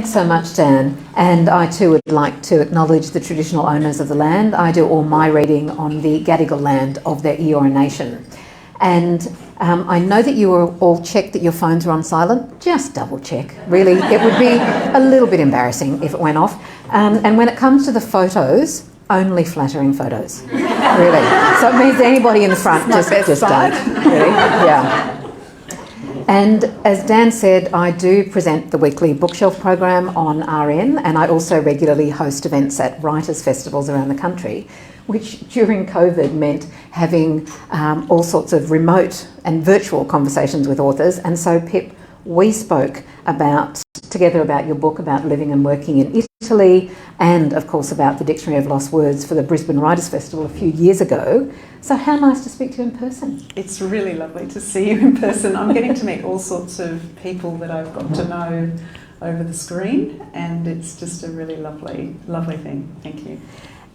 Thanks so much, Dan. And I too would like to acknowledge the traditional owners of the land. I do all my reading on the Gadigal land of the Eora Nation. And I know that you were all checked that your phones are on silent. Just double check. Really, it would be a little bit embarrassing if it went off. And when it comes to the photos, only flattering photos. Really. So it means anybody in the front just don't. Really? Yeah. And as Dan said, I do present the weekly bookshelf program on RN, and I also regularly host events at writers' festivals around the country, which during COVID meant having all sorts of remote and virtual conversations with authors. And so, Pip, we spoke together about your book about living and working in Italy, and of course about the Dictionary of Lost Words for the Brisbane Writers' Festival a few years ago. So how nice to speak to you in person. It's really lovely to see you in person. I'm getting to meet all sorts of people that I've got to know over the screen, and it's just a really lovely, lovely thing. Thank you.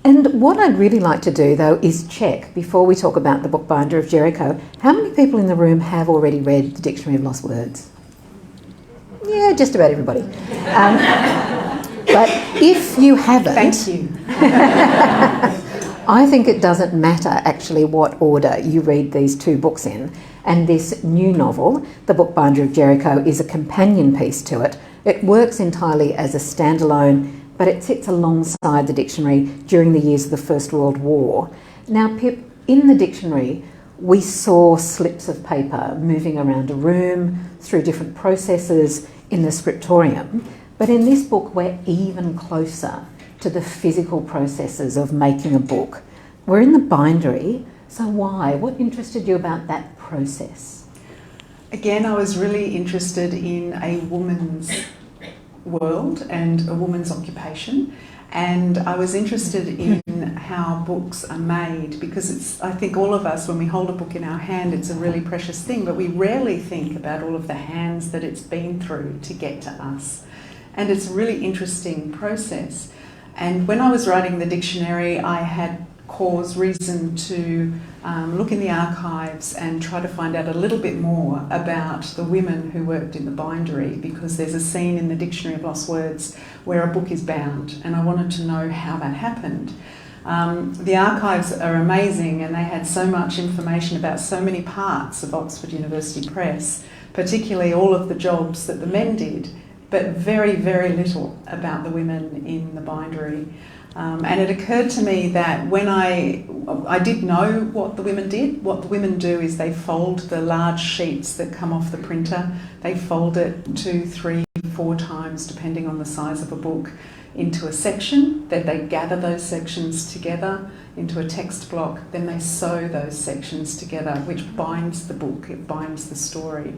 And what I'd really like to do, though, is check, before we talk about the Bookbinder of Jericho, how many people in the room have already read the Dictionary of Lost Words? Yeah, just about everybody. But if you haven't... Thank you. I think it doesn't matter actually what order you read these two books in. And this new novel, The Bookbinder of Jericho, is a companion piece to it. It works entirely as a standalone, but it sits alongside the dictionary during the years of the First World War. Now, Pip, in the dictionary, we saw slips of paper moving around a room through different processes in the scriptorium. But in this book, we're even closer to the physical processes of making a book. We're in the bindery, so why? What interested you about that process? Again, I was really interested in a woman's world and a woman's occupation, and I was interested in how books are made, because I think all of us, when we hold a book in our hand, it's a really precious thing, but we rarely think about all of the hands that it's been through to get to us. And it's a really interesting process. And when I was writing the dictionary, I had reason to look in the archives and try to find out a little bit more about the women who worked in the bindery, because there's a scene in the Dictionary of Lost Words where a book is bound, and I wanted to know how that happened. The archives are amazing, and they had so much information about so many parts of Oxford University Press, particularly all of the jobs that the men did, but very, very little about the women in the bindery. And it occurred to me that when I did know what the women did. What the women do is they fold the large sheets that come off the printer. They fold it 2, 3, 4 times, depending on the size of a book, into a section. Then they gather those sections together into a text block. Then they sew those sections together, which binds the book, it binds the story.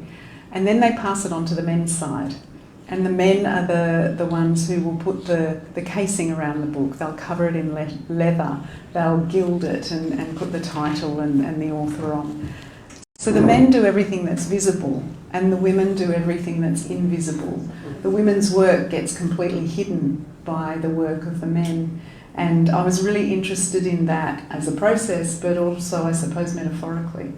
And then they pass it on to the men's side. And the men are the ones who will put the casing around the book. They'll cover it in leather. They'll gild it and put the title and the author on. So the men do everything that's visible, and the women do everything that's invisible. The women's work gets completely hidden by the work of the men. And I was really interested in that as a process, but also, I suppose, metaphorically.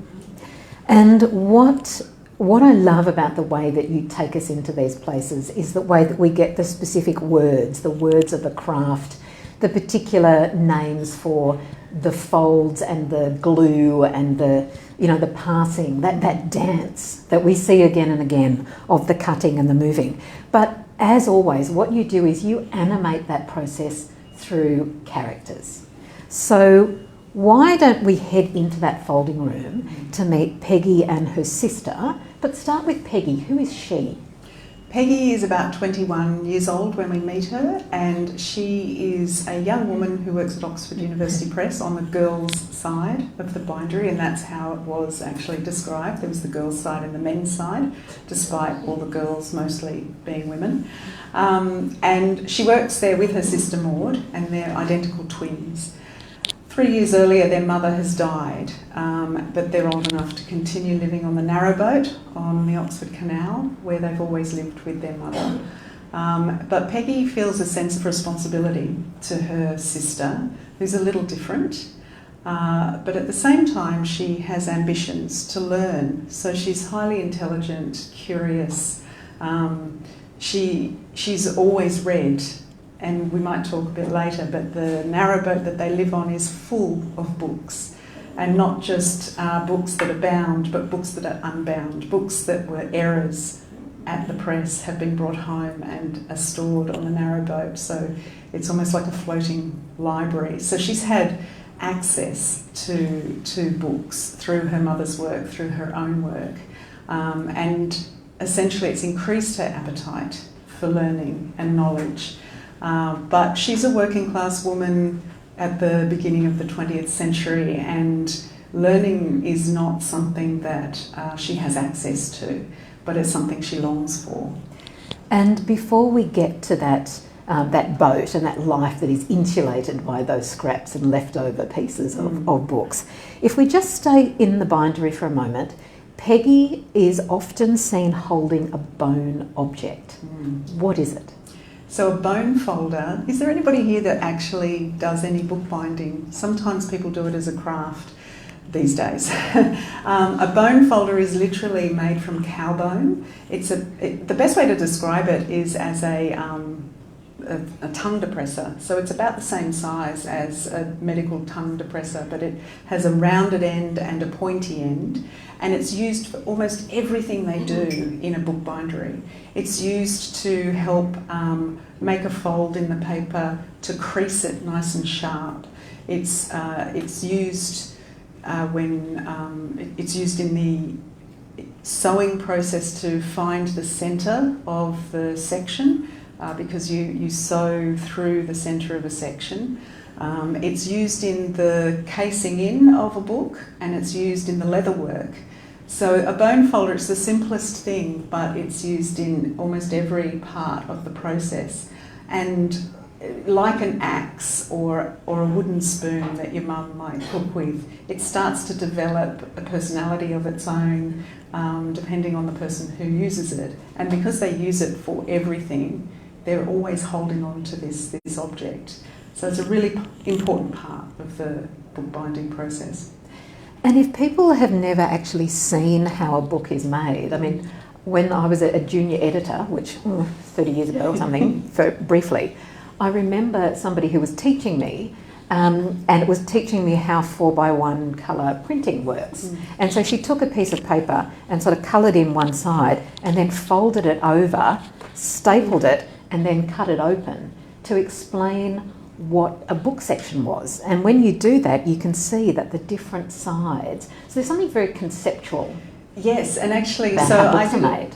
And what I love about the way that you take us into these places is the way that we get the specific words, the words of the craft, the particular names for the folds and the glue and the passing, that dance that we see again and again of the cutting and the moving. But as always, what you do is you animate that process through characters. So why don't we head into that folding room to meet Peggy and her sister? But start with Peggy. Who is she? Peggy is about 21 years old when we meet her, and she is a young woman who works at Oxford University Press on the girls' side of the bindery, and that's how it was actually described. There was the girls' side and the men's side, despite all the girls mostly being women. And she works there with her sister Maud, and they're identical twins. 3 years earlier, their mother has died, but they're old enough to continue living on the Narrowboat on the Oxford Canal, where they've always lived with their mother. But Peggy feels a sense of responsibility to her sister, who's a little different, but at the same time she has ambitions to learn. So she's highly intelligent, curious. she's always read, and we might talk a bit later, but the narrowboat that they live on is full of books, and not just books that are bound, but books that are unbound, books that were errors at the press have been brought home and are stored on the narrowboat. So it's almost like a floating library. So she's had access to books through her mother's work, through her own work, and essentially it's increased her appetite for learning and knowledge. But she's a working class woman at the beginning of the 20th century, and learning is not something that she has access to, but it's something she longs for. And before we get to that boat and that life that is insulated by those scraps and leftover pieces of books, if we just stay in the bindery for a moment, Peggy is often seen holding a bone object. What is it? So a bone folder, is there anybody here that actually does any bookbinding? Sometimes people do it as a craft these days. A bone folder is literally made from cow bone. The best way to describe it is as a tongue depressor. So it's about the same size as a medical tongue depressor, but it has a rounded end and a pointy end, and it's used for almost everything they do in a bookbindery. It's used to help make a fold in the paper, to crease it nice and sharp. It's used it's used in the sewing process to find the centre of the section, because you sew through the centre of a section. It's used in the casing in of a book, and it's used in the leather work. So a bone folder, it's the simplest thing, but it's used in almost every part of the process. And like an axe or a wooden spoon that your mum might cook with, it starts to develop a personality of its own, depending on the person who uses it. And because they use it for everything, they're always holding on to this object. So it's a really important part of the bookbinding process. And if people have never actually seen how a book is made, I mean, when I was a junior editor, which 30 years ago or something, briefly, I remember somebody who was teaching me, and it was teaching me how 4x1 colour printing works. And so she took a piece of paper and sort of coloured in one side and then folded it over, stapled it, and then cut it open to explain what a book section was. And when you do that, you can see that the different sides, so there's something very conceptual. Yes, and actually, about so how I books are made.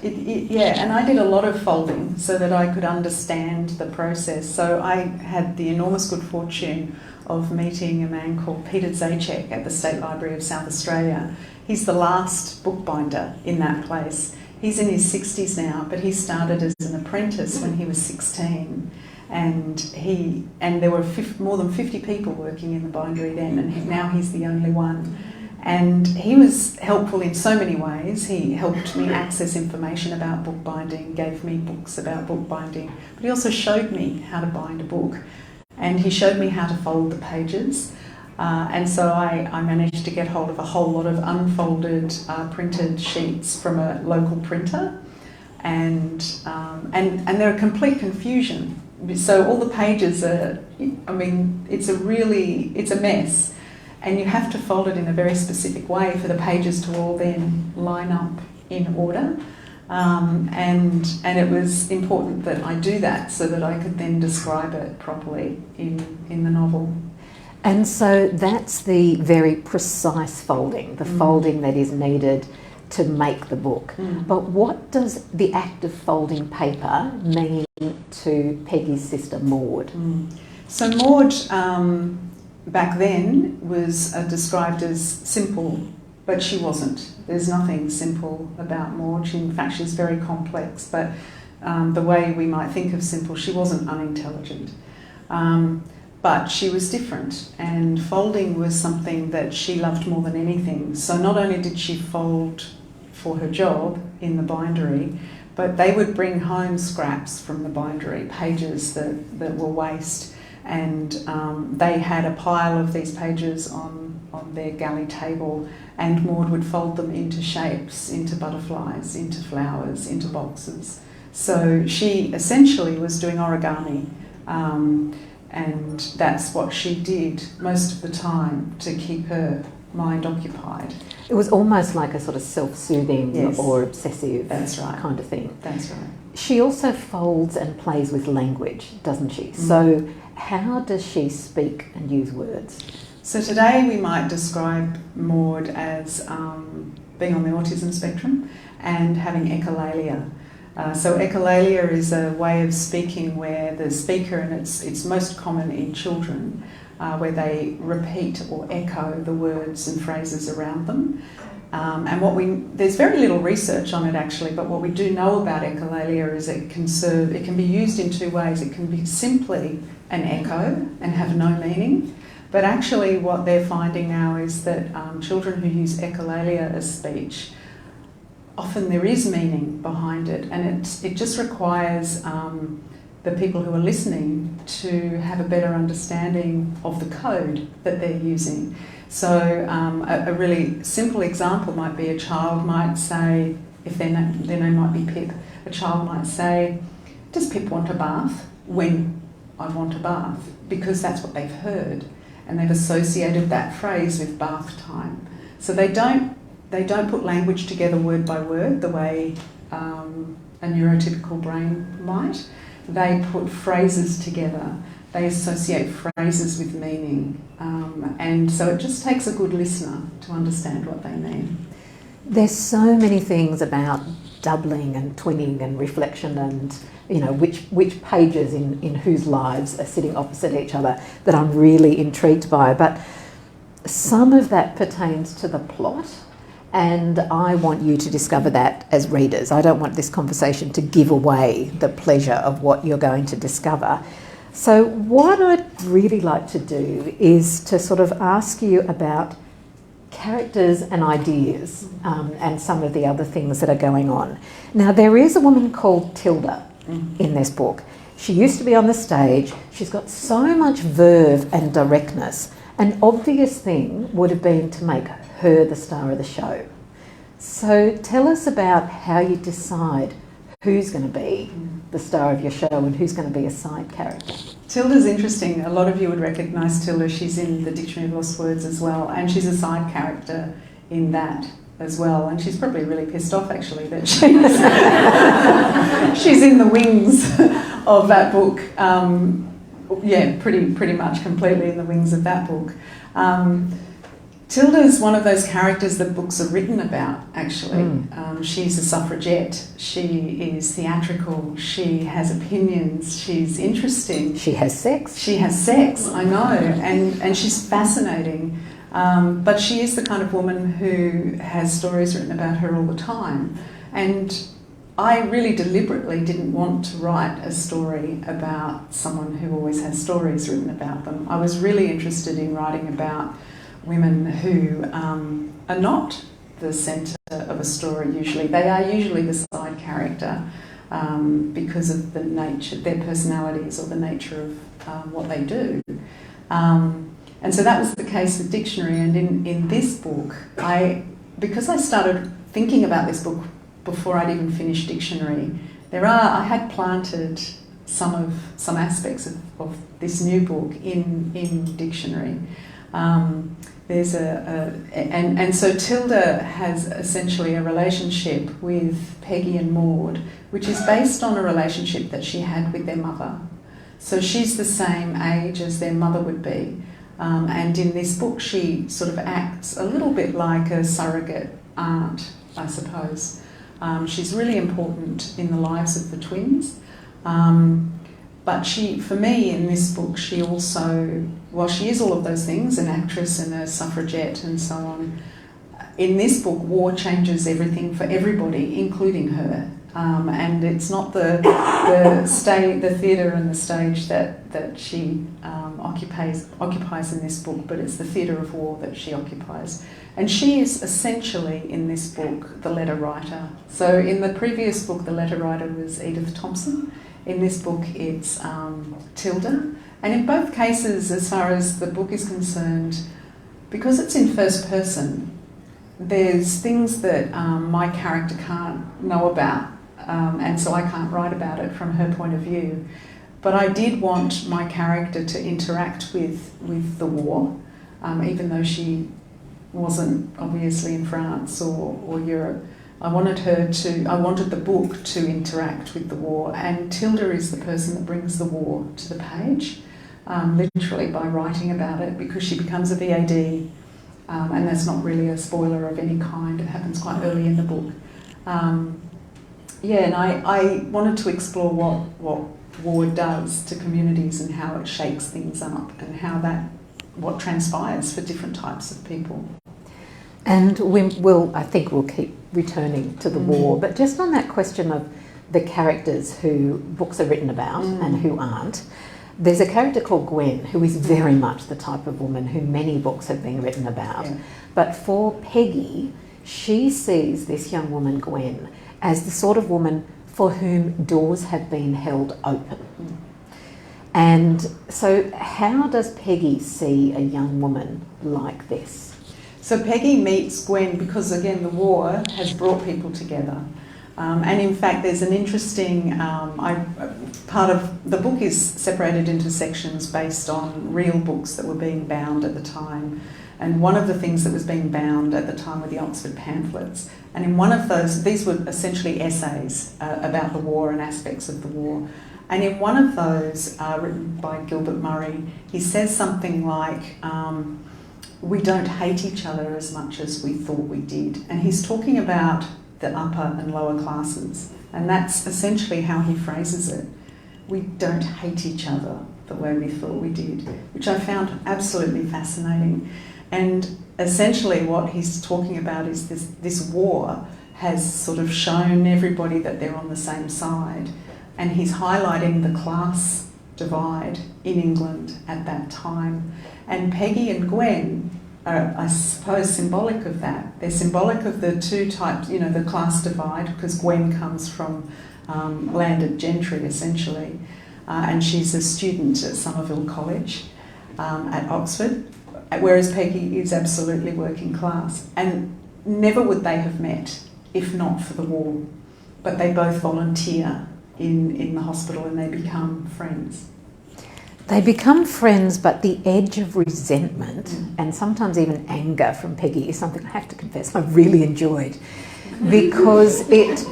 and I did a lot of folding so that I could understand the process. So I had the enormous good fortune of meeting a man called Peter Zajac at the State Library of South Australia. He's the last bookbinder in that place. He's in his 60s now, but he started as an apprentice when he was 16. And there were more than 50 people working in the bindery then, and now he's the only one. And he was helpful in so many ways. He helped me access information about bookbinding, gave me books about bookbinding, but he also showed me how to bind a book, and he showed me how to fold the pages. And so I managed to get hold of a whole lot of unfolded printed sheets from a local printer, and they're a complete confusion. So all the pages are, I mean, it's a mess. And you have to fold it in a very specific way for the pages to all then line up in order. And it was important that I do that so that I could then describe it properly in the novel. And so that's the very precise folding, the folding that is needed to make the book. But what does the act of folding paper mean to Peggy's sister Maud? So Maud, back then, was described as simple, but she wasn't. There's nothing simple about Maud. In fact, she's very complex, but the way we might think of simple, she wasn't unintelligent. But she was different, and folding was something that she loved more than anything. So not only did she fold for her job in the bindery, but they would bring home scraps from the bindery, pages that were waste, and they had a pile of these pages on their galley table, and Maud would fold them into shapes, into butterflies, into flowers, into boxes. So she essentially was doing origami, and that's what she did most of the time to keep her mind occupied. It was almost like a sort of self-soothing Yes. or obsessive That's right. kind of thing. That's right. She also folds and plays with language, doesn't she? So how does she speak and use words? So today we might describe Maud as being on the autism spectrum and having echolalia. So echolalia is a way of speaking where the speaker, and it's most common in children, where they repeat or echo the words and phrases around them. And there's very little research on it actually, but what we do know about echolalia is it can be used in two ways. It can be simply an echo and have no meaning, but actually what they're finding now is that children who use echolalia as speech, often there is meaning behind it, and it just requires the people who are listening to have a better understanding of the code that they're using. So a really simple example might be a child might say, if their name might be Pip, a child might say, "Does Pip want a bath?" when I want a bath, because that's what they've heard, and they've associated that phrase with bath time. So they don't put language together word by word the way a neurotypical brain might. They put phrases together. They associate phrases with meaning, and so it just takes a good listener to understand what they mean. There's so many things about doubling and twinning and reflection and, you know, which pages in whose lives are sitting opposite each other that I'm really intrigued by. But some of that pertains to the plot, and I want you to discover that as readers. I don't want this conversation to give away the pleasure of what you're going to discover. So what I'd really like to do is to sort of ask you about characters and ideas, and some of the other things that are going on. Now, there is a woman called Tilda in this book. She used to be on the stage. She's got so much verve and directness. An obvious thing would have been to make her the star of the show. So tell us about how you decide who's going to be the star of your show and who's going to be a side character. Tilda's interesting. A lot of you would recognise Tilda. She's in the Dictionary of Lost Words as well, and she's a side character in that as well. And she's probably really pissed off actually that she's in the wings of that book. Pretty much completely in the wings of that book. Tilda's one of those characters that books are written about, actually. She's a suffragette, she is theatrical, she has opinions, she's interesting. She has sex. She has sex, I know, and she's fascinating. But she is the kind of woman who has stories written about her all the time. And I really deliberately didn't want to write a story about someone who always has stories written about them. I was really interested in writing about women who are not the centre of a story usually. They are usually the side character because of the nature, their personalities or the nature of what they do. And so that was the case with Dictionary, and in this book, because I started thinking about this book before I'd even finished Dictionary, I had planted some aspects of this new book in Dictionary. And so Tilda has essentially a relationship with Peggy and Maud, which is based on a relationship that she had with their mother. So she's the same age as their mother would be. And in this book, she sort of acts a little bit like a surrogate aunt, I suppose. She's really important in the lives of the twins. But for me, in this book, she also, while she is all of those things, an actress and a suffragette and so on, in this book, war changes everything for everybody, including her. And it's not the theatre and the stage that she occupies in this book, but it's the theatre of war that she occupies. And she is essentially, in this book, the letter writer. So in the previous book, the letter writer was Edith Thompson. In this book, it's Tilda. And in both cases, as far as the book is concerned, because it's in first person, there's things that my character can't know about and so I can't write about it from her point of view. But I did want my character to interact with the war, even though she wasn't obviously in France or Europe. I wanted the book to interact with the war, and Tilda is the person that brings the war to the page, literally by writing about it, because she becomes a VAD, and that's not really a spoiler of any kind. It happens quite early in the book. And I wanted to explore what war does to communities and how it shakes things up and what transpires for different types of people. And I think we'll keep returning to the war, but just on that question of the characters who books are written about and who aren't, there's a character called Gwen who is very much the type of woman who many books have been written about. Yeah. But for Peggy, she sees this young woman, Gwen, as the sort of woman for whom doors have been held open. And so how does Peggy see a young woman like this? So Peggy meets Gwen because, again, the war has brought people together. And in fact, there's an interesting, part of the book is separated into sections based on real books that were being bound at the time. And one of the things that was being bound at the time were the Oxford pamphlets. And in one of those, these were essentially essays about the war and aspects of the war. And in one of those, written by Gilbert Murray, he says something like, we don't hate each other as much as we thought we did. And he's talking about the upper and lower classes. And that's essentially how he phrases it. We don't hate each other the way we thought we did, which I found absolutely fascinating. And essentially what he's talking about is this war has sort of shown everybody that they're on the same side. And he's highlighting the class divide in England at that time. And Peggy and Gwen are, I suppose, symbolic of that. They're symbolic of the two types, the class divide, because Gwen comes from landed gentry, essentially, and she's a student at Somerville College at Oxford, whereas Peggy is absolutely working class. And never would they have met if not for the war. But they both volunteer in the hospital and they become friends. They become friends, but the edge of resentment and sometimes even anger from Peggy is something I have to confess I really enjoyed, because it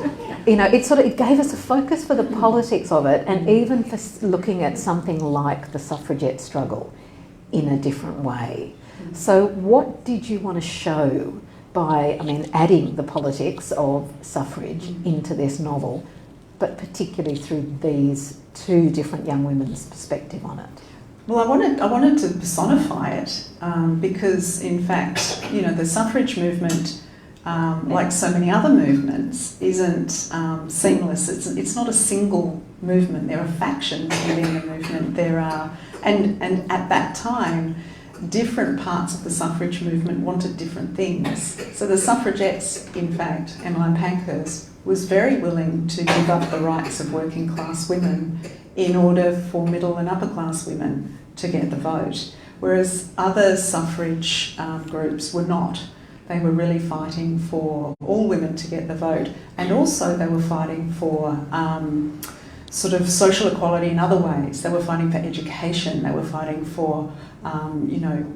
gave us a focus for the politics of it, and even for looking at something like the suffragette struggle in a different way. So what did you want to show by, adding the politics of suffrage into this novel, but particularly through these two different young women's perspective on it? Well, I wanted to personify it because, in fact, the suffrage movement, like so many other movements, isn't seamless. It's not a single movement. There are factions within the movement. There are, and at that time, different parts of the suffrage movement wanted different things. So the suffragettes, in fact, Emmeline Pankhurst, was very willing to give up the rights of working class women in order for middle and upper class women to get the vote, whereas other suffrage groups were not. They were really fighting for all women to get the vote, and also they were fighting for sort of social equality in other ways. They were fighting for education, they were fighting for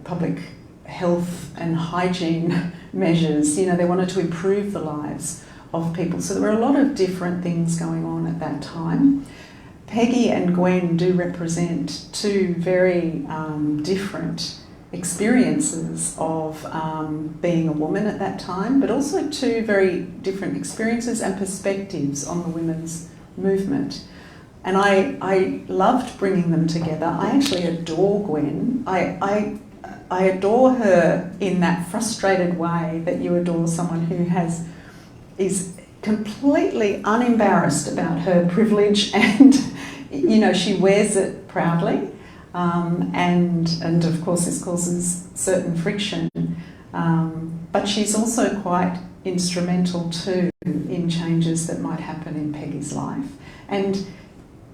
public health and hygiene measures. They wanted to improve the lives of people. So there were a lot of different things going on at that time. Peggy and Gwen do represent two very different experiences of being a woman at that time, but also two very different experiences and perspectives on the women's movement. And I loved bringing them together. I actually adore Gwen. I adore her in that frustrated way that you adore someone who is completely unembarrassed about her privilege, and she wears it proudly, and of course this causes certain friction, but she's also quite instrumental too in changes that might happen in Peggy's life, and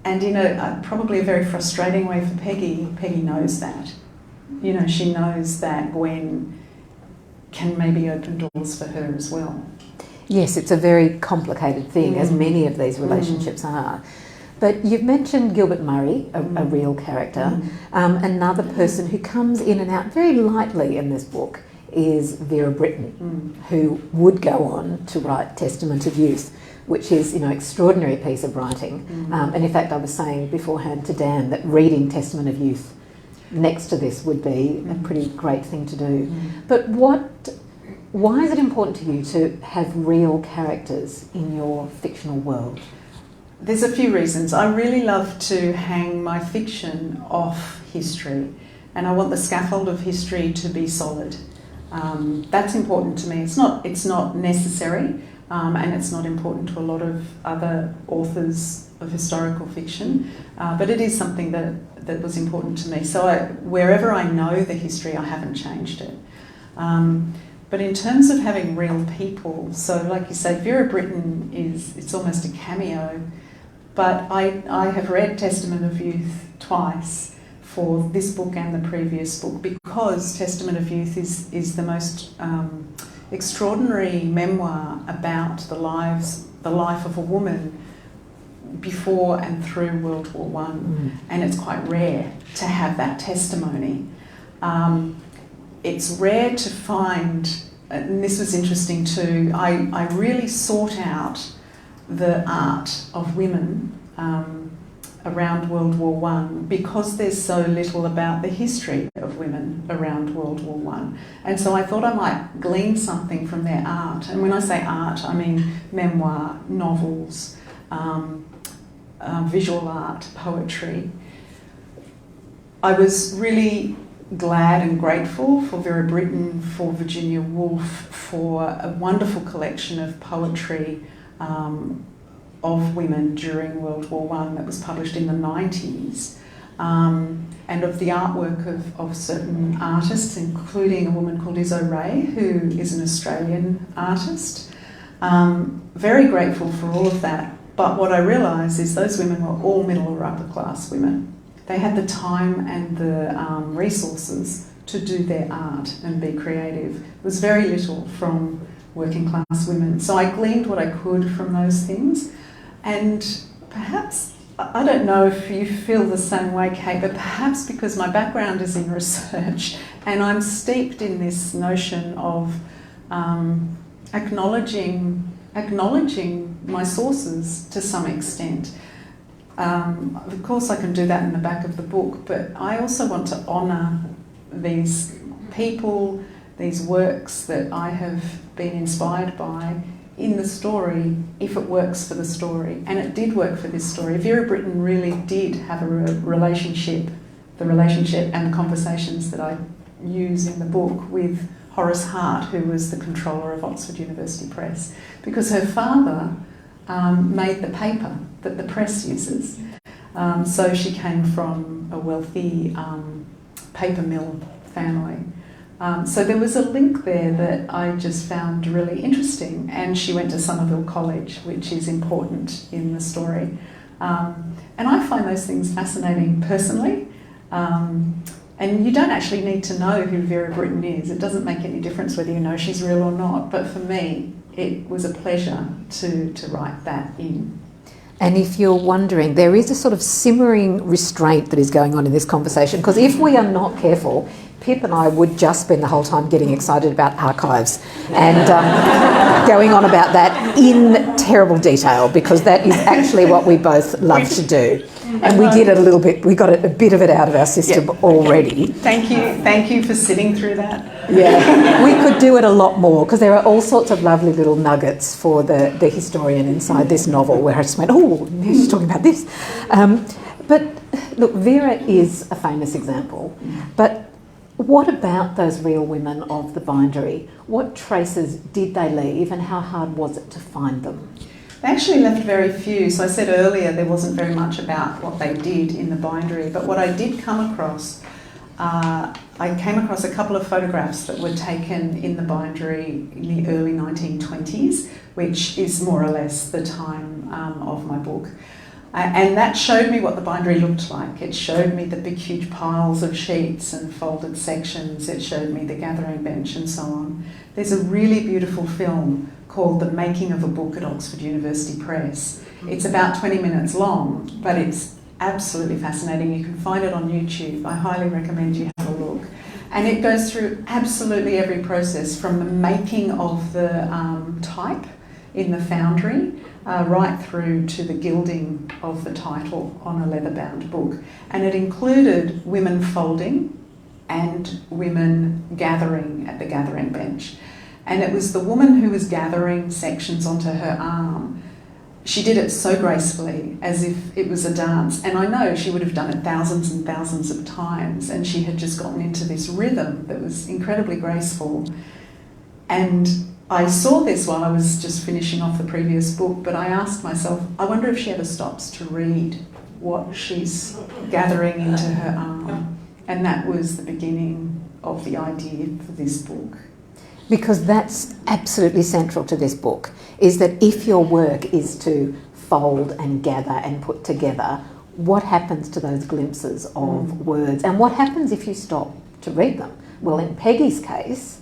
in a probably a very frustrating way for Peggy knows that. She knows that Gwen can maybe open doors for her as well. Yes, it's a very complicated thing, as many of these relationships are. But you've mentioned Gilbert Murray, a real character. Another person who comes in and out very lightly in this book is Vera Brittain, who would go on to write Testament of Youth, which is, extraordinary piece of writing. And in fact, I was saying beforehand to Dan that reading Testament of Youth next to this would be a pretty great thing to do. But why is it important to you to have real characters in your fictional world? There's a few reasons. I really love to hang my fiction off history, and I want the scaffold of history to be solid. That's important to me. It's not necessary, and it's not important to a lot of other authors of historical fiction, but it is something that was important to me. So wherever I know the history, I haven't changed it. But in terms of having real people, so like you say, Vera Brittain it's almost a cameo, but I have read Testament of Youth twice for this book and the previous book, because Testament of Youth is the most extraordinary memoir about the life of a woman before and through World War One, and it's quite rare to have that testimony. It's rare to find, and this was interesting too, I really sought out the art of women around World War One, because there's so little about the history of women around World War One. And so I thought I might glean something from their art. And when I say art, I mean memoir, novels, visual art, poetry. I was really glad and grateful for Vera Brittain, for Virginia Woolf, for a wonderful collection of poetry of women during World War One that was published in the 90s, and of the artwork of certain artists, including a woman called Izzo Ray, who is an Australian artist. Very grateful for all of that, but what I realised is those women were all middle or upper class women. They had the time and the resources to do their art and be creative. There was very little from working class women. So I gleaned what I could from those things. And perhaps, I don't know if you feel the same way, Kate, but perhaps because my background is in research and I'm steeped in this notion of acknowledging my sources to some extent. Of course I can do that in the back of the book, but I also want to honour these people, these works that I have been inspired by in the story, if it works for the story. And it did work for this story. Vera Brittain really did have a relationship, the relationship and the conversations that I use in the book with Horace Hart, who was the controller of Oxford University Press, because her father made the paper that the press uses. So she came from a wealthy paper mill family. So there was a link there that I just found really interesting, and she went to Somerville College, which is important in the story. And I find those things fascinating personally. And you don't actually need to know who Vera Brittain is. It doesn't make any difference whether you know she's real or not. But for me, it was a pleasure to write that in. And if you're wondering, there is a sort of simmering restraint that is going on in this conversation, because if we are not careful, Pip and I would just spend the whole time getting excited about archives and going on about that in terrible detail, because that is actually what we both love to do. And we did it a little bit, we got a bit of it out of our system already. Thank you for sitting through that. Yeah, we could do it a lot more, because there are all sorts of lovely little nuggets for the historian inside this novel where I just went, oh, she's talking about this. But look, Vera is a famous example, but what about those real women of the bindery? What traces did they leave, and how hard was it to find them? They actually left very few. So I said earlier there wasn't very much about what they did in the bindery, but what I did come across, I came across a couple of photographs that were taken in the bindery in the early 1920s, which is more or less the time of my book. And that showed me what the bindery looked like. It showed me the big huge piles of sheets and folded sections. It showed me the gathering bench and so on. There's a really beautiful film called The Making of a Book at Oxford University Press. It's about 20 minutes long, but it's absolutely fascinating. You can find it on YouTube. I highly recommend you have a look. And it goes through absolutely every process, from the making of the type in the foundry right through to the gilding of the title on a leather-bound book. And it included women folding and women gathering at the gathering bench. And it was the woman who was gathering sections onto her arm. She did it so gracefully, as if it was a dance. And I know she would have done it thousands and thousands of times, and she had just gotten into this rhythm that was incredibly graceful. And I saw this while I was just finishing off the previous book, but I asked myself, I wonder if she ever stops to read what she's gathering into her arm. And that was the beginning of the idea for this book. Because that's absolutely central to this book, is that if your work is to fold and gather and put together, what happens to those glimpses of words? And what happens if you stop to read them? Well, in Peggy's case,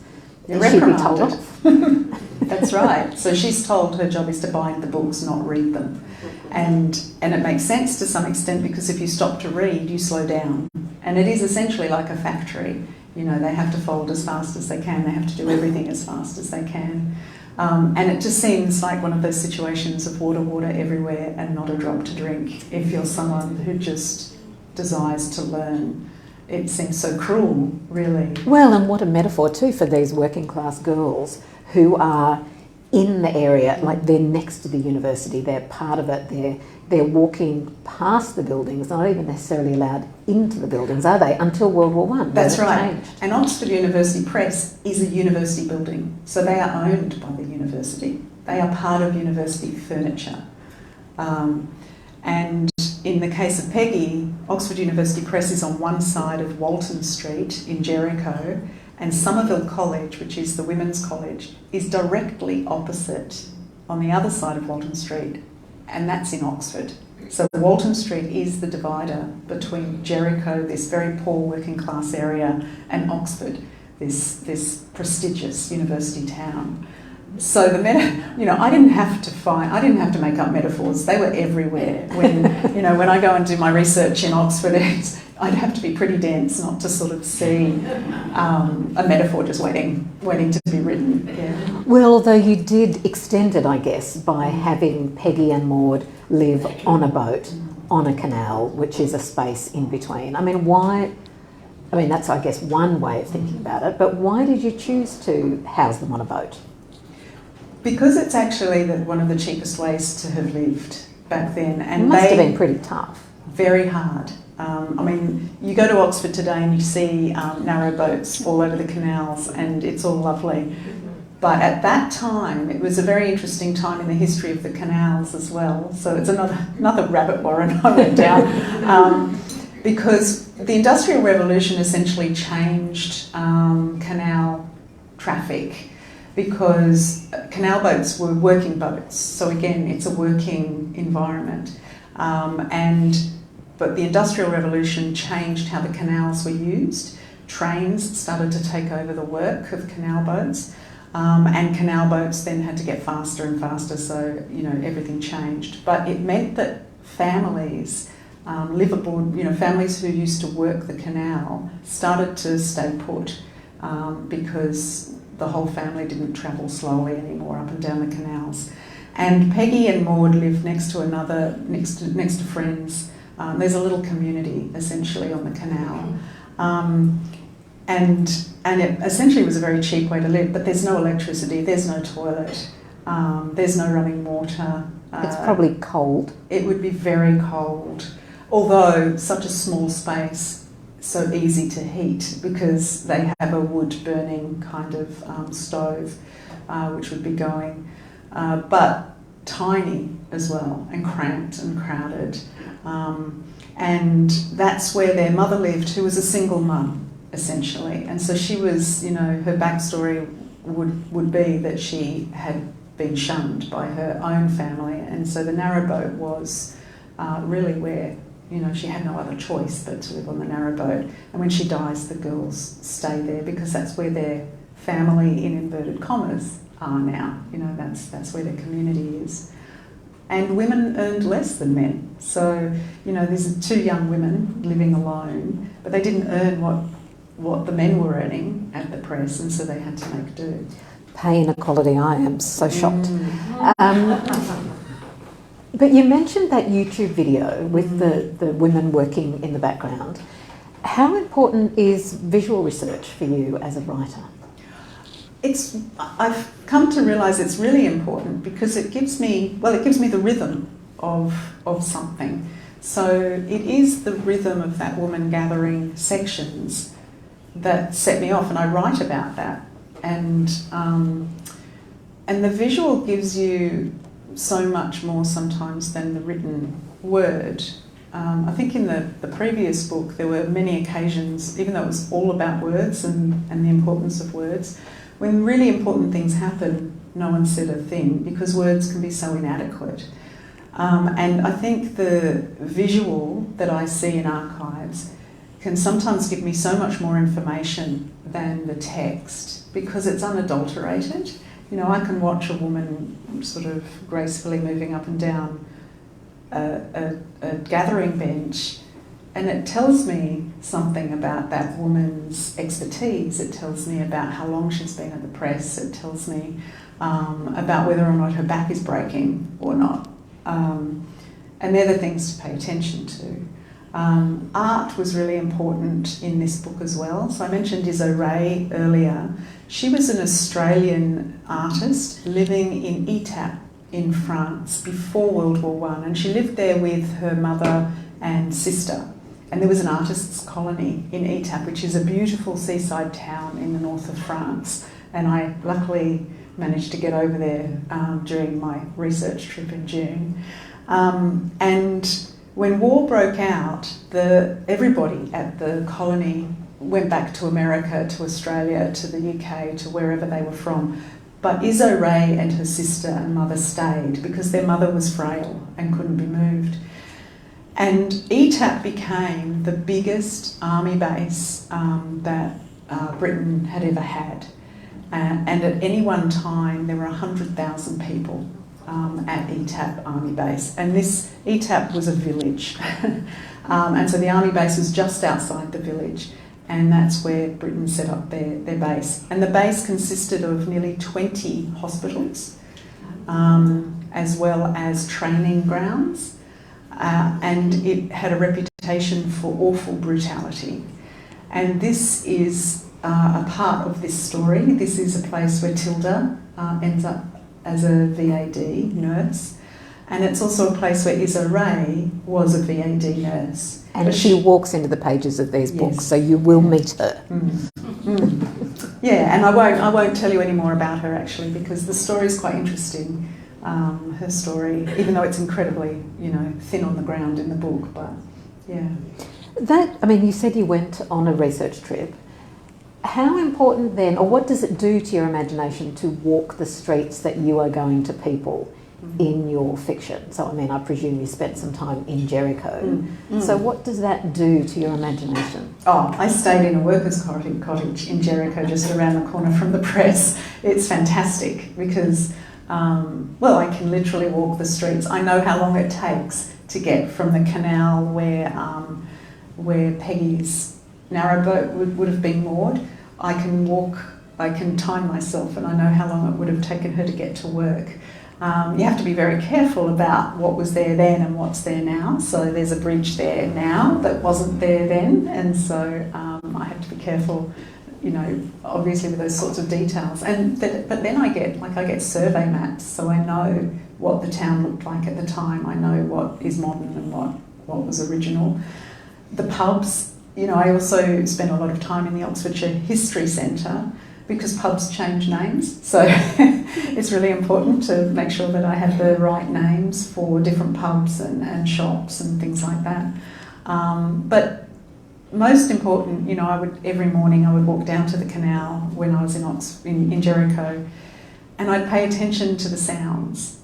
she'd be told off. That's right. So she's told her job is to bind the books, not read them. And it makes sense to some extent, because if you stop to read, you slow down. And it is essentially like a factory. You know, they have to fold as fast as they can. They have to do everything as fast as they can. And it just seems like one of those situations of water everywhere and not a drop to drink. If you're someone who just desires to learn, it seems so cruel, really. Well, and what a metaphor too for these working class girls who are in the area, like they're next to the university, they're part of it, they're walking past the buildings, not even necessarily allowed into the buildings, are they, until World War I? That's right. And Oxford University Press is a university building, so they are owned by the university. They are part of university furniture. And in the case of Peggy, Oxford University Press is on one side of Walton Street in Jericho, and Somerville College, which is the women's college, is directly opposite on the other side of Walton Street, and that's in Oxford. So Walton Street is the divider between Jericho, this very poor working class area, and Oxford, this prestigious university town. So I didn't have to make up metaphors. They were everywhere. When I go and do my research in Oxford, I'd have to be pretty dense not to sort of see a metaphor just waiting to be written. Yeah. Well, although you did extend it, I guess, by having Peggy and Maud live on a boat, on a canal, which is a space in between. I mean, why? I mean, that's, I guess, one way of thinking about it, but why did you choose to house them on a boat? Because it's actually one of the cheapest ways to have lived back then. And it must have been pretty tough. Very hard. You go to Oxford today and you see narrowboats all over the canals, and it's all lovely. But at that time, it was a very interesting time in the history of the canals as well. So it's another rabbit warren I went down. Because the Industrial Revolution essentially changed canal traffic, because canal boats were working boats. So again, it's a working environment. But the Industrial Revolution changed how the canals were used. Trains started to take over the work of canal boats, and canal boats then had to get faster and faster, so everything changed. But it meant that families live aboard, families who used to work the canal started to stay put because the whole family didn't travel slowly anymore up and down the canals. And Peggy and Maud lived next to friends. There's a little community essentially on the canal, and it essentially was a very cheap way to live. But there's no electricity, there's no toilet, there's no running water. It's probably cold. It would be very cold, although such a small space, so easy to heat, because they have a wood burning kind of stove, which would be going, but tiny as well, and cramped and crowded. And that's where their mother lived, who was a single mum, essentially. And so she was, her backstory would be that she had been shunned by her own family, and so the Narrowboat was really where, she had no other choice but to live on the Narrowboat. And when she dies, the girls stay there because that's where their family, in inverted commas, are now. You know, that's where their community is. And women earned less than men. So, you know, these are two young women living alone, but they didn't earn what the men were earning at the press, and so they had to make do. Pay inequality, I am so shocked. But you mentioned that YouTube video with the women working in the background. How important is visual research for you as a writer? I've come to realise it's really important because it gives me the rhythm of something. So it is the rhythm of that woman gathering sections that set me off, and I write about that. And the visual gives you so much more sometimes than the written word. I think in the previous book there were many occasions, even though it was all about words and the importance of words, when really important things happen, no one said a thing because words can be so inadequate. And I think the visual that I see in archives can sometimes give me so much more information than the text because it's unadulterated. You know, I can watch a woman sort of gracefully moving up and down a gathering bench, and it tells me something about that woman's expertise. It tells me about how long she's been at the press. It tells me about whether or not her back is breaking or not. And they're the things to pay attention to. Art was really important in this book as well. So I mentioned Iso Ray earlier. She was an Australian artist living in Etap in France before World War I, and she lived there with her mother and sister. And there was an artists' colony in Etap, which is a beautiful seaside town in the north of France. And I luckily managed to get over there during my research trip in June. And when war broke out, everybody at the colony went back to America, to Australia, to the UK, to wherever they were from. But Iso Ray and her sister and mother stayed because their mother was frail and couldn't be moved. And Etap became the biggest army base that Britain had ever had. And at any one time, there were 100,000 people at Etap Army Base. And this Etap was a village. And so the army base was just outside the village. And that's where Britain set up their base. And the base consisted of nearly 20 hospitals, as well as training grounds. And it had a reputation for awful brutality. And this is a part of this story. This is a place where Tilda ends up as a VAD nurse. And it's also a place where Iso Ray was a VAD nurse. And she walks into the pages of these books, yes. So you will meet her. Yeah, and I won't tell you any more about her actually, because the story is quite interesting. Her story, even though it's incredibly, thin on the ground in the book, but yeah. You said you went on a research trip. How important then, or what does it do to your imagination to walk the streets that you are going to people in your fiction? So, I presume you spent some time in Jericho. So what does that do to your imagination? Oh, I stayed in a workers' cottage in Jericho, just around the corner from the press. It's fantastic because, I can literally walk the streets. I know how long it takes to get from the canal where Peggy's Narrowboat would have been moored. I can time myself, and I know how long it would have taken her to get to work. You have to be very careful about what was there then and what's there now. So there's a bridge there now that wasn't there then, and so I have to be careful, obviously with those sorts of details. But then I get survey maps, so I know what the town looked like at the time. I know what is modern and what was original. The pubs, I also spent a lot of time in the Oxfordshire History Centre, because pubs change names, so it's really important to make sure that I have the right names for different pubs and shops and things like that. But most important, every morning I would walk down to the canal when I was in Jericho, and I'd pay attention to the sounds.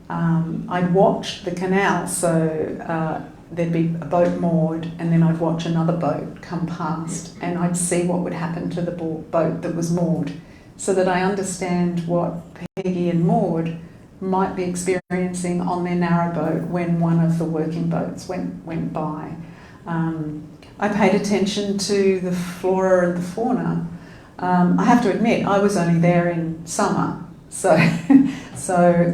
I'd watch the canal, so there'd be a boat moored, and then I'd watch another boat come past, and I'd see what would happen to the boat that was moored, so that I understand what Peggy and Maud might be experiencing on their narrowboat when one of the working boats went by. I paid attention to the flora and the fauna. I have to admit, I was only there in summer, so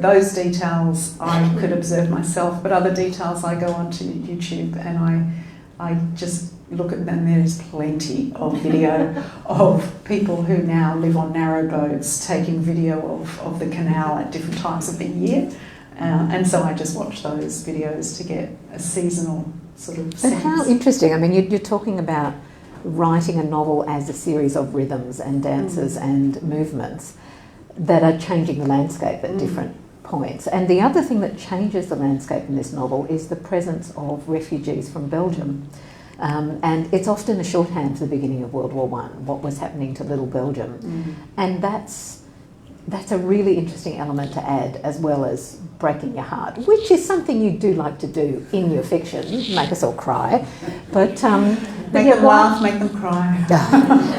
those details I could observe myself, but other details I go onto YouTube and I just look at them. There's plenty of video of people who now live on narrowboats taking video of the canal at different times of the year, and so I just watch those videos to get a seasonal sort of sense. But how interesting. I mean, you're talking about writing a novel as a series of rhythms and dances and movements that are changing the landscape at different points. And the other thing that changes the landscape in this novel is the presence of refugees from Belgium. And it's often a shorthand for the beginning of World War I, what was happening to little Belgium. And that's a really interesting element to add, as well as breaking your heart, which is something you do like to do in your fiction, make us all cry. But make them laugh, make them cry.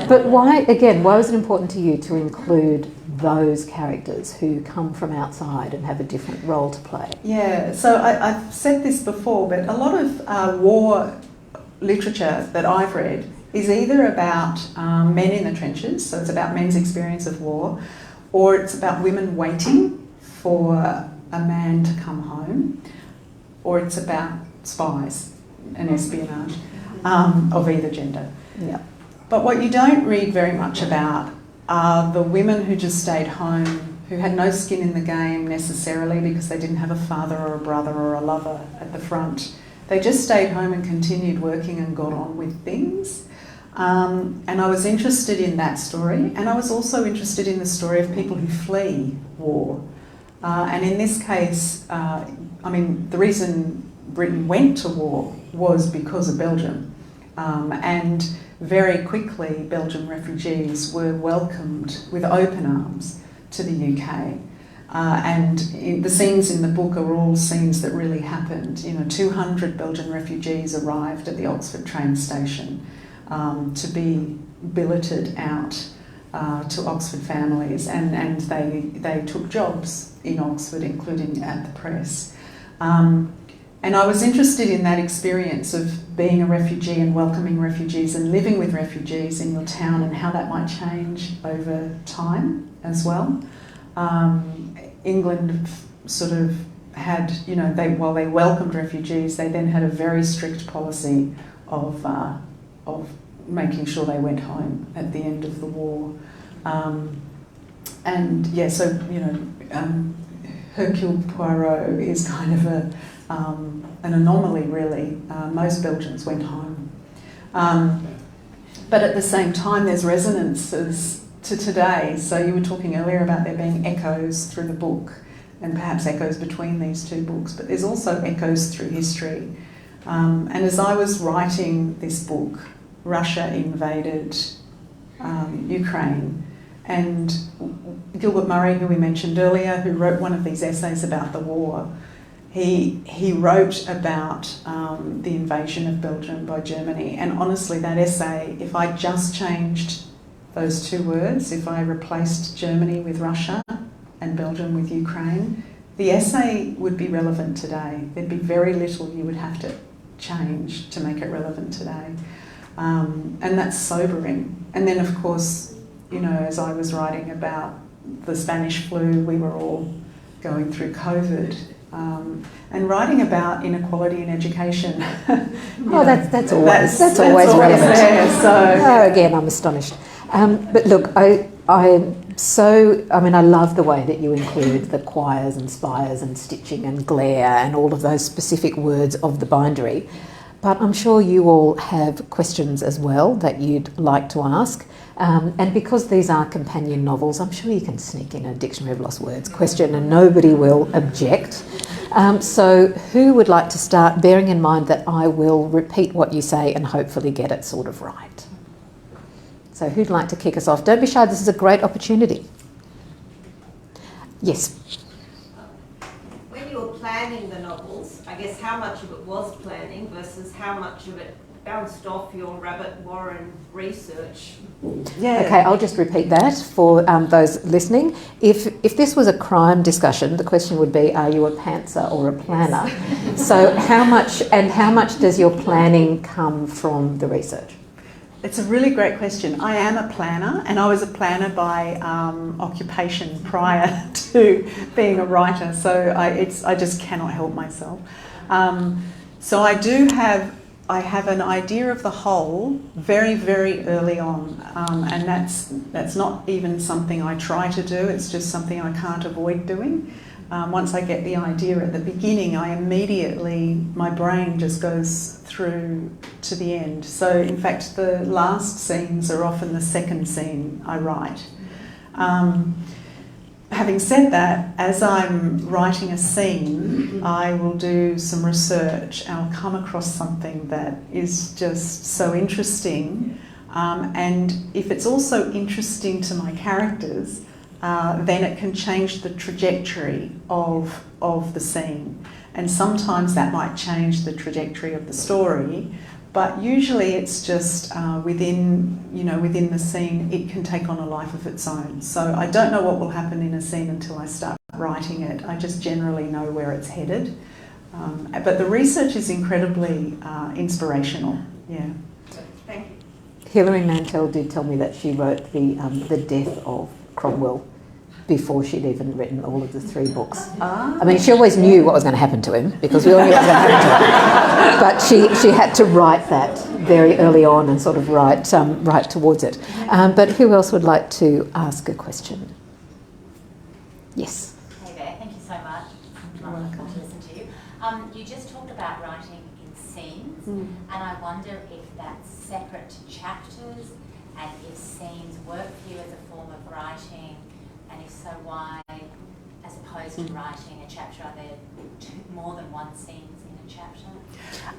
But why was it important to you to include those characters who come from outside and have a different role to play? Yeah, so I've said this before, but a lot of war literature that I've read is either about men in the trenches, so it's about men's experience of war, or it's about women waiting for a man to come home, or it's about spies and espionage of either gender. Yeah. But what you don't read very much about are the women who just stayed home, who had no skin in the game necessarily because they didn't have a father or a brother or a lover at the front. They just stayed home and continued working and got on with things. And I was interested in that story, and I was also interested in the story of people who flee war. And in this case, the reason Britain went to war was because of Belgium. And very quickly, Belgian refugees were welcomed with open arms to the UK. And the scenes in the book are all scenes that really happened. 200 Belgian refugees arrived at the Oxford train station to be billeted out to Oxford families, and they took jobs in Oxford, including at the press. And I was interested in that experience of being a refugee and welcoming refugees and living with refugees in your town, and how that might change over time as well. England sort of had, while they welcomed refugees, they then had a very strict policy of making sure they went home at the end of the war. Hercule Poirot is kind of an anomaly, really. Most Belgians went home. But at the same time, there's resonances to today. So you were talking earlier about there being echoes through the book, and perhaps echoes between these two books, but there's also echoes through history. And as I was writing this book, Russia invaded Ukraine, and Gilbert Murray, who we mentioned earlier, who wrote one of these essays about the war, he wrote about the invasion of Belgium by Germany. And honestly, that essay, if I just changed those two words, if I replaced Germany with Russia and Belgium with Ukraine, the essay would be relevant today. There'd be very little you would have to change to make it relevant today. And that's sobering. And then, of course, as I was writing about the Spanish flu, we were all going through COVID. And writing about inequality in education. That's always relevant. There, so. Again, I'm astonished. But look, I love the way that you include the choirs and spires and stitching and glare and all of those specific words of the bindery. But I'm sure you all have questions as well that you'd like to ask. And because these are companion novels, I'm sure you can sneak in a Dictionary of Lost Words question and nobody will object. So who would like to start, bearing in mind that I will repeat what you say and hopefully get it sort of right? So who'd like to kick us off? Don't be shy, this is a great opportunity. Yes. When you were planning the novels, I guess how much of it was planning versus how much of it bounced off your rabbit warren research. Yeah. Okay, I'll just repeat that for those listening. If this was a crime discussion, the question would be, are you a pantser or a planner? Yes. So how much does your planning come from the research? It's a really great question. I am a planner, and I was a planner by occupation prior to being a writer, so I just cannot help myself. So I have an idea of the whole very, very early on, and that's not even something I try to do, it's just something I can't avoid doing. Once I get the idea at the beginning, my brain just goes through to the end. So in fact, the last scenes are often the second scene I write. Having said that, as I'm writing a scene, I will do some research. I'll come across something that is just so interesting. And if it's also interesting to my characters, then it can change the trajectory of the scene. And sometimes that might change the trajectory of the story, but usually it's just within the scene, it can take on a life of its own. So I don't know what will happen in a scene until I start writing it. I just generally know where it's headed. But the research is incredibly inspirational. Yeah. Thank you. Hilary Mantel did tell me that she wrote the death of Cromwell before she'd even written all of the 3 books. I mean, she always knew what was going to happen to him, because we all knew what was going to happen to him. But she had to write that very early on and sort of write towards it. But who else would like to ask a question? Yes. Hey there, thank you so much. You're welcome. To listen to you. You just talked about writing in scenes, and I wonder if that's separate to chapters, and if scenes work for you as a form of writing, and if so, why, as opposed to writing a chapter, are there more than one scenes in a chapter?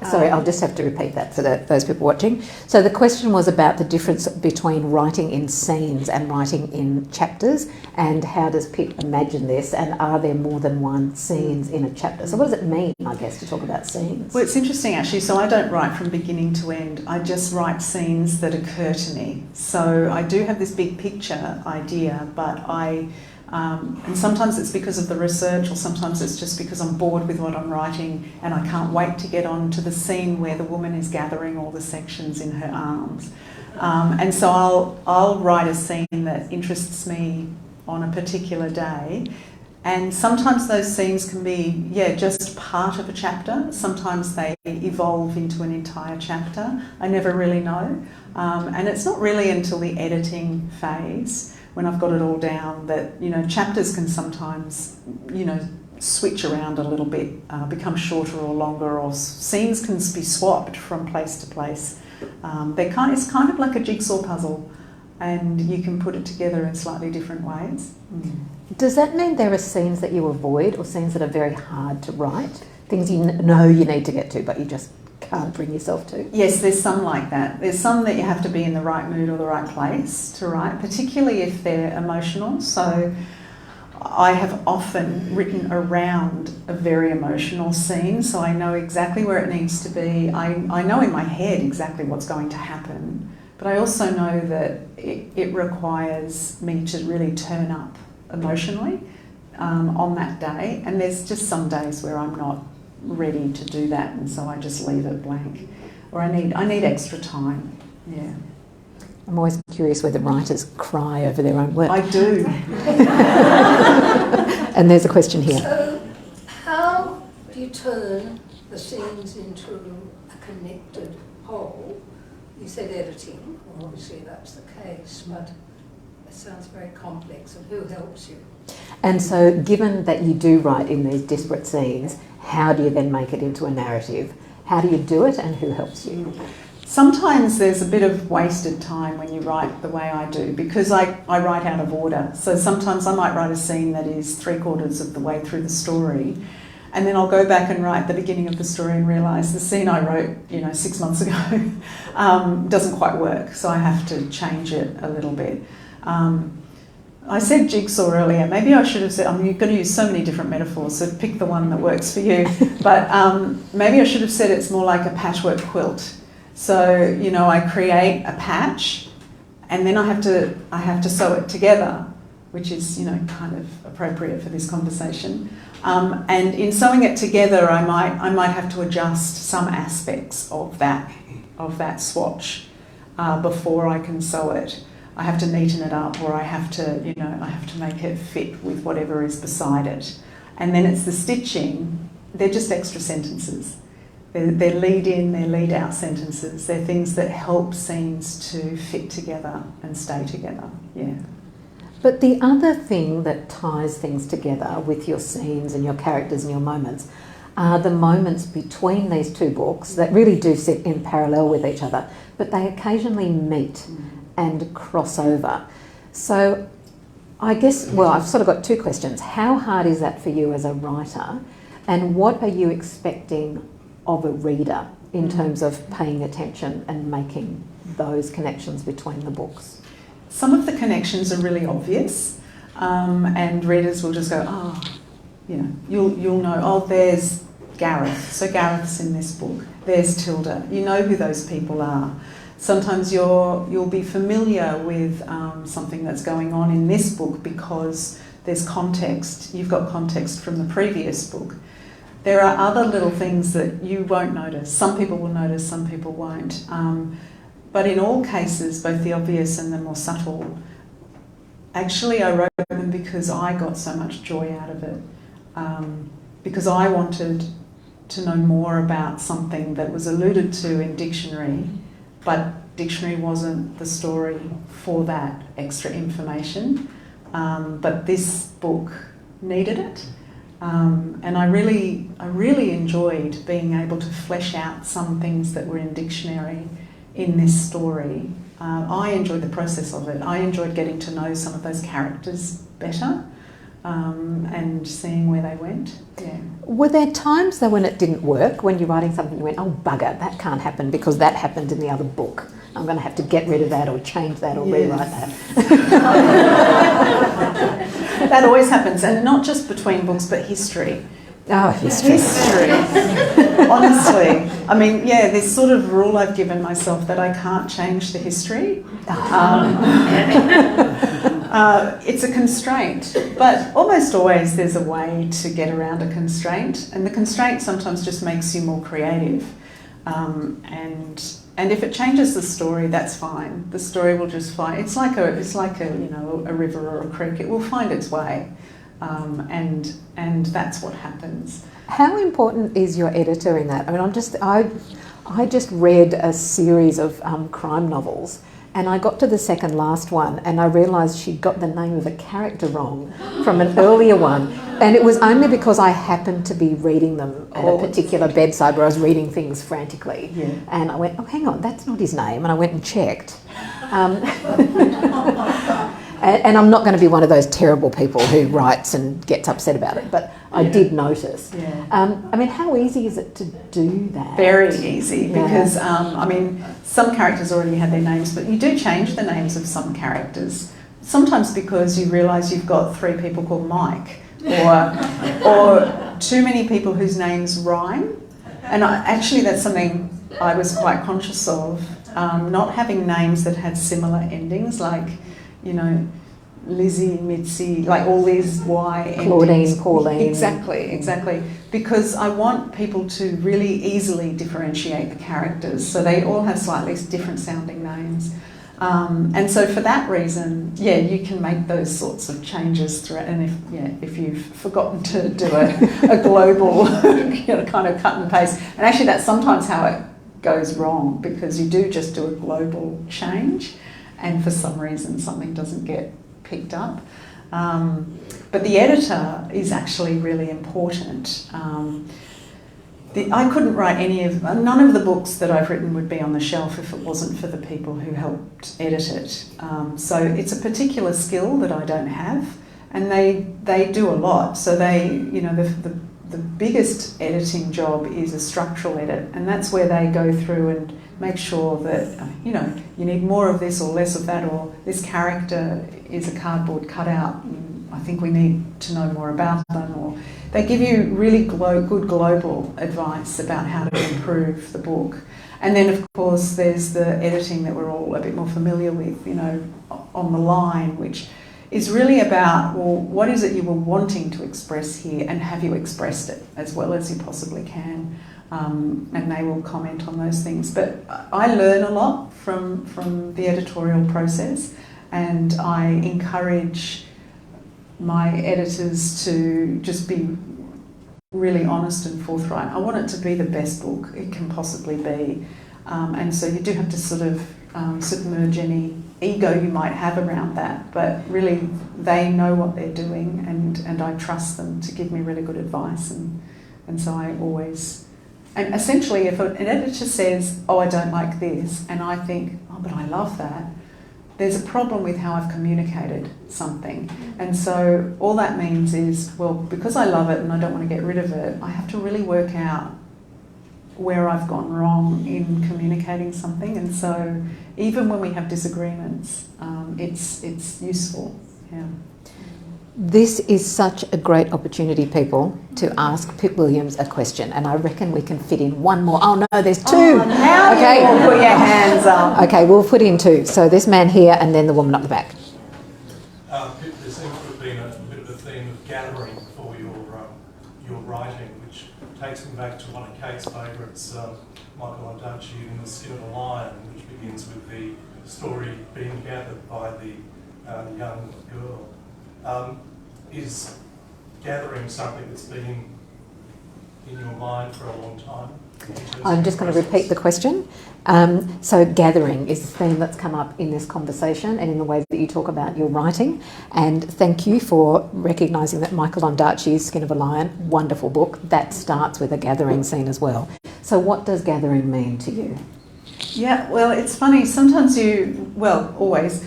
Sorry, I'll just have to repeat that for those people watching. So the question was about the difference between writing in scenes and writing in chapters, and how does Pip imagine this, and are there more than one scenes in a chapter? So what does it mean, I guess, to talk about scenes? Well, it's interesting actually. So I don't write from beginning to end. I just write scenes that occur to me. So I do have this big picture idea, but and sometimes it's because of the research, or sometimes it's just because I'm bored with what I'm writing and I can't wait to get on to the scene where the woman is gathering all the sections in her arms. And so I'll write a scene that interests me on a particular day, and sometimes those scenes can be, just part of a chapter. Sometimes they evolve into an entire chapter. I never really know. And it's not really until the editing phase, when I've got it all down, that, chapters can sometimes, switch around a little bit, become shorter or longer, or scenes can be swapped from place to place. It's kind of like a jigsaw puzzle, and you can put it together in slightly different ways. Does that mean there are scenes that you avoid, or scenes that are very hard to write? Things you know you need to get to, but you just can't bring yourself to? Yes, there's some like that. There's some that you have to be in the right mood or the right place to write, particularly if they're emotional. So I have often written around a very emotional scene, so I know exactly where it needs to be. I know in my head exactly what's going to happen, but I also know that it requires me to really turn up emotionally on that day, and there's just some days where I'm not ready to do that, and so I just leave it blank, or I need extra time. Yeah. I'm always curious whether writers cry over their own work. I do. And there's a question here. So, how do you turn the scenes into a connected whole? You said editing, well, obviously that's the case, but it sounds very complex, and who helps you? And so, given that you do write in these disparate scenes, how do you then make it into a narrative? How do you do it, and who helps you? Sometimes there's a bit of wasted time when you write the way I do, because I write out of order. So sometimes I might write a scene that is 3/4 of the way through the story, and then I'll go back and write the beginning of the story and realise the scene I wrote, 6 months ago doesn't quite work, so I have to change it a little bit. I said jigsaw earlier. Maybe I should have said, you're going to use so many different metaphors, so pick the one that works for you. But maybe I should have said it's more like a patchwork quilt. So, you know, I create a patch and then I have to sew it together, which is, you know, kind of appropriate for this conversation. And in sewing it together, I might have to adjust some aspects of that swatch before I can sew it. I have to neaten it up, or I have to, you know, I have to make it fit with whatever is beside it. And then it's the stitching. They're just extra sentences. They're lead in, they're lead out sentences. They're things that help scenes to fit together and stay together. Yeah. But the other thing that ties things together with your scenes and your characters and your moments are the moments between these two books that really do sit in parallel with each other, but they occasionally meet and cross over. So I guess, well, I've sort of got two questions. How hard is that for you as a writer? And what are you expecting of a reader in terms of paying attention and making those connections between the books? Some of the connections are really obvious, and readers will just go, oh, you know, you'll know, oh, there's Gareth. So Gareth's in this book. There's Tilda. You know who those people are. Sometimes you'll be familiar with something that's going on in this book because there's context. You've got context from the previous book. There are other little things that you won't notice. Some people will notice, some people won't. But in all cases, both the obvious and the more subtle, actually I wrote them because I got so much joy out of it. Because I wanted to know more about something that was alluded to in dictionary, but dictionary wasn't the story for that extra information. But this book needed it. And I really enjoyed being able to flesh out some things that were in dictionary in this story. I enjoyed the process of it. I enjoyed getting to know some of those characters better and seeing where they went. Yeah. Were there times though when it didn't work, when you're writing something you went, oh bugger, that can't happen because that happened in the other book. I'm going to have to get rid of that or change that or rewrite that. That always happens, and not just between books but history. Oh, history. Honestly. I mean, yeah, this sort of rule I've given myself that I can't change the history. It's a constraint, but almost always there's a way to get around a constraint, and the constraint sometimes just makes you more creative. And if it changes the story, that's fine. The story will just find, it's like a you know, a river or a creek. It will find its way. And that's what happens. How important is your editor in that? I mean, I just read a series of crime novels, and I got to the second last one, and I realised she'd got the name of a character wrong from an earlier one, and it was only because I happened to be reading them at a particular bedside where I was reading things frantically, and I went, oh, hang on, that's not his name, and I went and checked. And I'm not going to be one of those terrible people who writes and gets upset about it, but I did notice. Yeah. I mean, how easy is it to do that? Very easy, because, I mean, some characters already had their names, but you do change the names of some characters, sometimes because you realise you've got 3 people called Mike, or too many people whose names rhyme. And actually that's something I was quite conscious of, not having names that had similar endings, like, you know, Lizzie, Mitzi, like all these Y endings. Claudine, Pauline. Exactly. Because I want people to really easily differentiate the characters, so they all have slightly different sounding names. And so for that reason, yeah, you can make those sorts of changes throughout. And if you've forgotten to do a global, you know, kind of cut and paste, and actually that's sometimes how it goes wrong, because you do just do a global change, and for some reason something doesn't get picked up. But the editor is actually really important. I couldn't write none of the books that I've written would be on the shelf if it wasn't for the people who helped edit it. So it's a particular skill that I don't have, and they do a lot. So the biggest editing job is a structural edit, and that's where they go through and make sure that, you know, you need more of this or less of that, or this character is a cardboard cutout, and I think we need to know more about them, or they give you really good global advice about how to improve the book. And then, of course, there's the editing that we're all a bit more familiar with, you know, on the line, which is really about, well, what is it you were wanting to express here, and have you expressed it as well as you possibly can? And they will comment on those things. But I learn a lot from the editorial process, and I encourage my editors to just be really honest and forthright. I want it to be the best book it can possibly be. And so you do have to sort of submerge any ego you might have around that, but really they know what they're doing, and I trust them to give me really good advice, and so I always... And essentially, if an editor says, oh, I don't like this, and I think, oh, but I love that, there's a problem with how I've communicated something. And so all that means is, well, because I love it and I don't want to get rid of it, I have to really work out where I've gone wrong in communicating something. And so even when we have disagreements, it's useful. Yeah. This is such a great opportunity, people, to ask Pip Williams a question, and I reckon we can fit in one more. Oh no, there's two. Oh, now okay, you all put your hands up. Okay, we'll put in two. So this man here, and then the woman up the back. Pip, there seems to have been a bit of a theme of gathering for your writing, which takes me back to one of Kate's favourites, Michael Ondaatje in The Skin of a Lion, which begins with the story being gathered by the young girl. Is gathering something that's been in your mind for a long time? I'm just going to repeat the question. So gathering is the theme that's come up in this conversation and in the way that you talk about your writing. And thank you for recognising that Michael Ondaatje's Skin of a Lion, wonderful book, that starts with a gathering scene as well. So what does gathering mean to you? Yeah, well, it's funny. Sometimes always,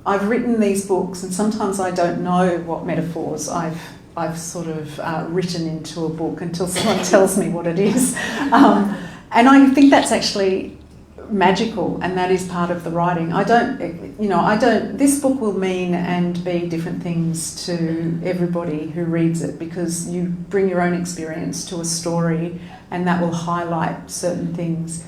I've written these books, and sometimes I don't know what metaphors I've sort of written into a book until someone tells me what it is. And I think that's actually magical, and that is part of the writing. This book will mean and be different things to everybody who reads it, because you bring your own experience to a story, and that will highlight certain things.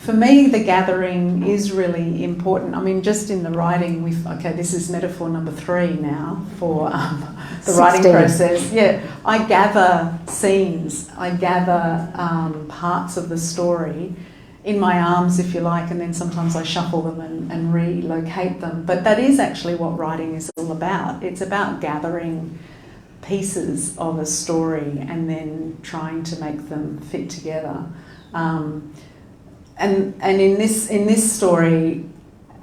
For me, the gathering is really important. I mean, just in the writing, this is metaphor number 3 now for the writing process. Yeah, I gather scenes, I gather parts of the story in my arms, if you like, and then sometimes I shuffle them and relocate them. But that is actually what writing is all about. It's about gathering pieces of a story and then trying to make them fit together. And in this story,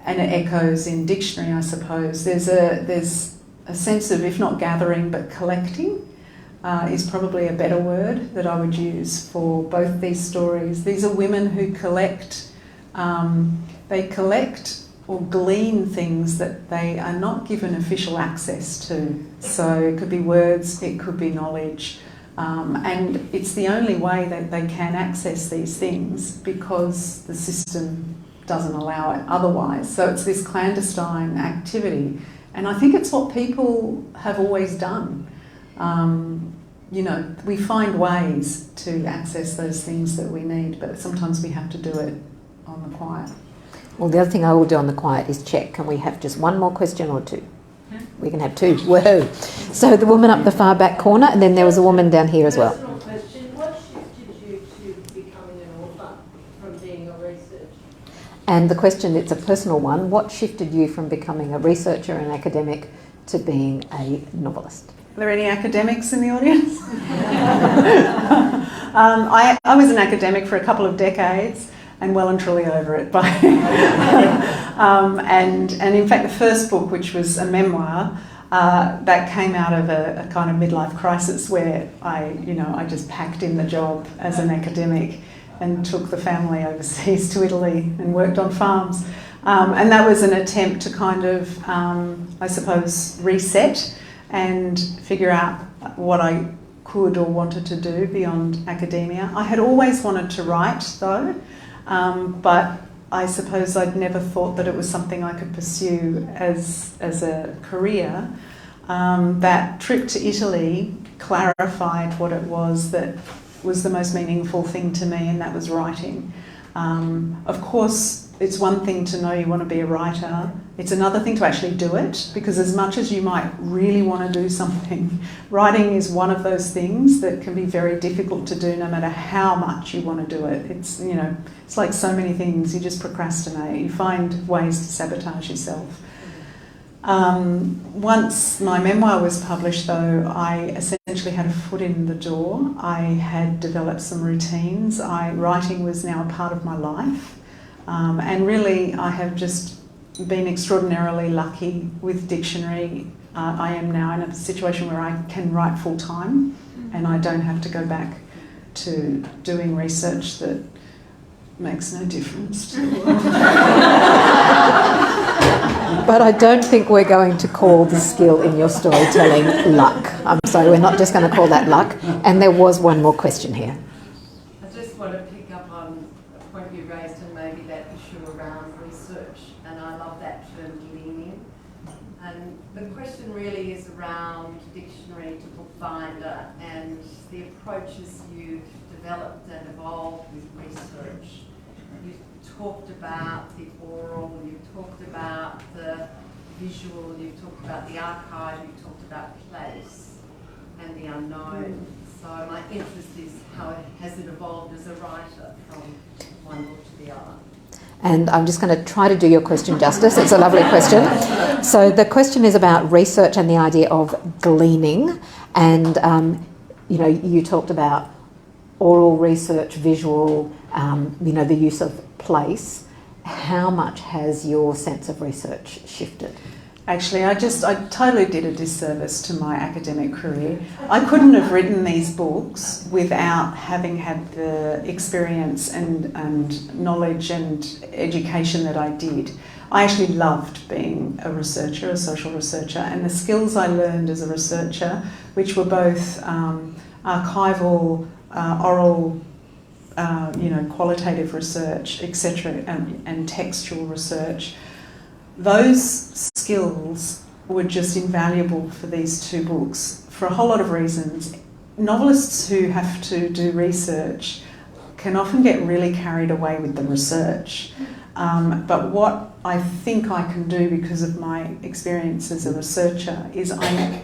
and it echoes in dictionary, I suppose, there's a sense of, if not gathering, but collecting is probably a better word that I would use for both these stories. These are women who collect, they collect or glean things that they are not given official access to. So it could be words, it could be knowledge. And it's the only way that they can access these things, because the system doesn't allow it otherwise. So it's this clandestine activity. And I think it's what people have always done. We find ways to access those things that we need, but sometimes we have to do it on the quiet. Well, the other thing I will do on the quiet is check. Can we have just one more question or two? We can have 2. Whoa. So the woman up the far back corner, and then there was a woman down here as well. Personal question. What shifted you to becoming an author from being a researcher? And the question, it's a personal one. What shifted you from becoming a researcher and academic to being a novelist? Are there any academics in the audience? I was an academic for a couple of decades, and well and truly over it. And in fact, the first book, which was a memoir, that came out of a kind of midlife crisis where I just packed in the job as an academic and took the family overseas to Italy and worked on farms. And that was an attempt to kind of, I suppose, reset and figure out what I could or wanted to do beyond academia. I had always wanted to write, though. But I suppose I'd never thought that it was something I could pursue as a career. that trip to Italy clarified what it was that was the most meaningful thing to me, and that was writing. Of course, it's one thing to know you want to be a writer. It's another thing to actually do it, because as much as you might really want to do something, writing is one of those things that can be very difficult to do no matter how much you want to do it. It's, you know, it's like so many things, you just procrastinate, you find ways to sabotage yourself. Once my memoir was published, though, I essentially had a foot in the door. I had developed some routines. Writing was now a part of my life. And really, I have just been extraordinarily lucky with dictionary. I am now in a situation where I can write full time, and I don't have to go back to doing research that makes no difference to the world. But I don't think we're going to call the skill in your storytelling luck. I'm sorry, we're not just going to call that luck. And there was one more question here. I just want to pick up on a point you raised, and maybe that issue around research, and I love that term, gleaning. And the question really is around dictionary to Bookbinder and the approaches you've developed and evolved with research. You've talked about the oral, you've talked about the visual, you've talked about the archive, you've talked about place and the unknown. So my interest is how has it evolved as a writer from one book to the other. And I'm just going to try to do your question justice. It's a lovely question. So the question is about research and the idea of gleaning. And, you know, you talked about oral research, visual, you know, the use of place. How much has your sense of research shifted? Actually, I totally did a disservice to my academic career. I couldn't have written these books without having had the experience and knowledge and education that I did. I actually loved being a researcher, a social researcher, and the skills I learned as a researcher, which were both archival, oral, you know, qualitative research, etc., and textual research. Those skills were just invaluable for these two books for a whole lot of reasons. Novelists who have to do research can often get really carried away with the research. But what I think I can do because of my experience as a researcher is I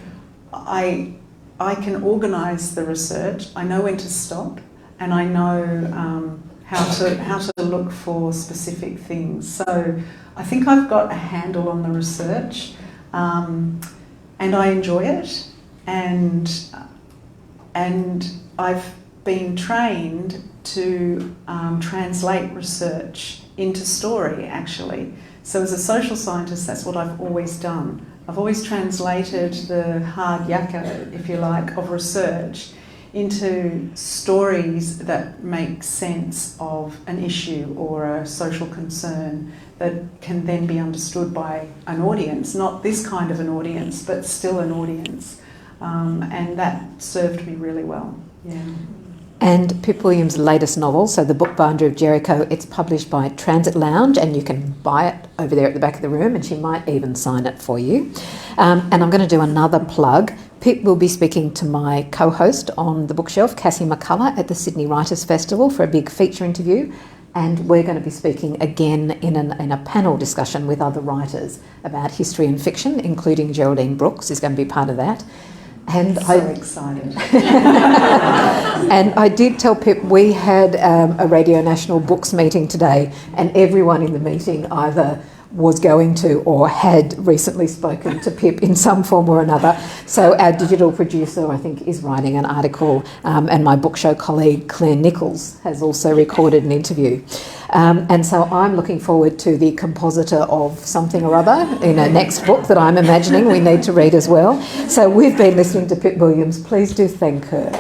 can organise the research. I know when to stop, and I know how to look for specific things. So I think I've got a handle on the research, and I enjoy it, and I've been trained to translate research into story, actually. So as a social scientist, that's what I've always done. I've always translated the hard yakka, if you like, of research into stories that make sense of an issue or a social concern that can then be understood by an audience, not this kind of an audience, but still an audience. And that served me really well, yeah. And Pip Williams' latest novel, so The Bookbinder of Jericho, it's published by Transit Lounge, and you can buy it over there at the back of the room, and she might even sign it for you. And I'm going to do another plug. Pip will be speaking to my co-host on the bookshelf, Cassie McCullough, at the Sydney Writers' Festival for a big feature interview. And we're going to be speaking again in a panel discussion with other writers about history and fiction, including Geraldine Brooks is going to be part of that. And so excited. And I did tell Pip we had a Radio National Books meeting today, and everyone in the meeting either was going to or had recently spoken to Pip in some form or another. So our digital producer, I think, is writing an article, and my book show colleague Claire Nichols has also recorded an interview. And so I'm looking forward to the compositor of something or other in a next book that I'm imagining we need to read as well. So we've been listening to Pip Williams. Please do thank her.